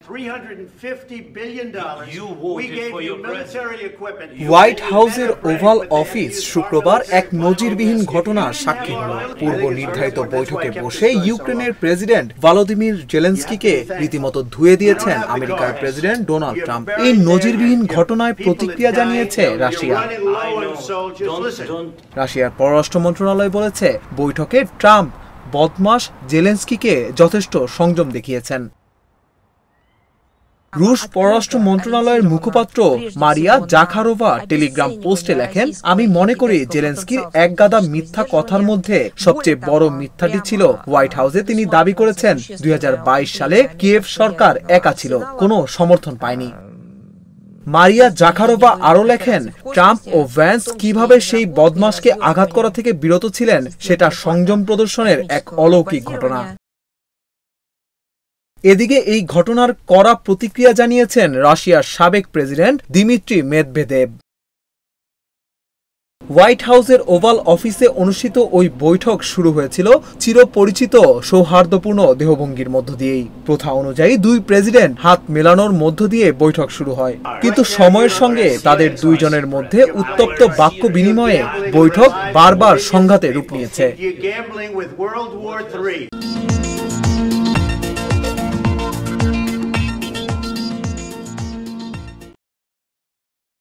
$350 billion we gave you military equipment. White হাউসের oval office শুক্রবার এক নজিরবিহীন ঘটনার সাক্ষী হল। পূর্ব নির্ধারিত বৈঠকে বসে ইউক্রেনের প্রেসিডেন্ট ভলোদিমির জেলেনস্কিকে রীতিমতো ধুয়ে দিয়েছেন আমেরিকার প্রেসিডেন্ট ডোনাল্ড ট্রাম্প। এই নজিরবিহীন ঘটনায় প্রতিক্রিয়া জানিয়েছে রাশিয়া। রাশিয়ার পররাষ্ট্র মন্ত্রণালয় বলেছে, বৈঠকে ট্রাম্প বদমাশ জেলেনস্কিকে যথেষ্ট সংযম দেখিয়েছেন। রুশ পররাষ্ট্র মন্ত্রণালয়ের মুখপাত্র মারিয়া জাখারোভা টেলিগ্রাম পোস্টে লেখেন, আমি মনে করি জেলেনস্কির একগাদা মিথ্যা কথার মধ্যে সবচেয়ে বড় মিথ্যাটি ছিল হোয়াইট হাউসে তিনি দাবি করেছেন 2022 সালে কিয়েভ সরকার একা ছিল, কোনো সমর্থন পায়নি। মারিয়া জাখারোভা আরও লেখেন, ট্রাম্প ও ভ্যান্স কিভাবে সেই বদমাশকে আঘাত করা থেকে বিরত ছিলেন সেটা সংযম প্রদর্শনের এক অলৌকিক ঘটনা। এদিকে এই ঘটনার কড়া প্রতিক্রিয়া জানিয়েছেন রাশিয়ার সাবেক প্রেসিডেন্ট দিমিত্রি মেদভেদেভ। হোয়াইট হাউসের ওভাল অফিসে অনুষ্ঠিত ওই বৈঠক শুরু হয়েছিল চিরপরিচিত সৌহার্দ্যপূর্ণ দেহভঙ্গির মধ্য দিয়েই। প্রথা অনুযায়ী দুই প্রেসিডেন্ট হাত মেলানোর মধ্য দিয়ে বৈঠক শুরু হয়, কিন্তু সময়ের সঙ্গে তাদের দুইজনের মধ্যে উত্তপ্ত বাক্য বিনিময়ে বৈঠক বারবার সংঘাতে রূপ নিয়েছে।